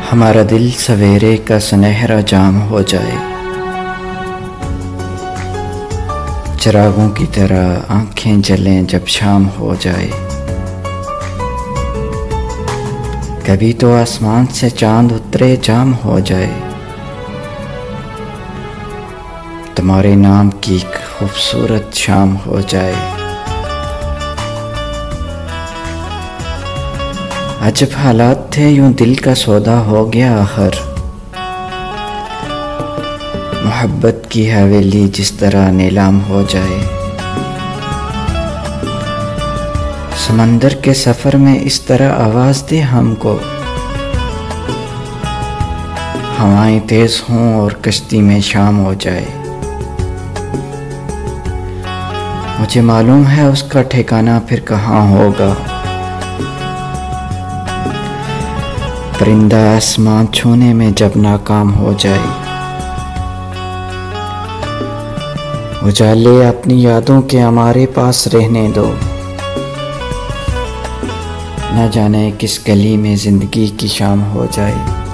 हमारा दिल सवेरे का सुनहरा जाम हो जाए, चिरागों की तरह आंखें जलें जब शाम हो जाए। कभी तो आसमान से चांद उतरे जाम हो जाए, तुम्हारे नाम की खूबसूरत शाम हो जाए। अजब हालात थे, यूं दिल का सौदा हो गया आखिर। मोहब्बत की हवेली जिस तरह नीलाम हो जाए। समंदर के सफ़र में इस तरह आवाज़ दे हमको, हवाएं तेज़ हों और कश्ती में शाम हो जाए। मुझे मालूम है उसका ठिकाना फिर कहाँ होगा। परिंदा आसमान छूने में जब नाकाम हो जाए। उजाले अपनी यादों के हमारे पास रहने दो, न जाने किस गली में जिंदगी की शाम हो जाए।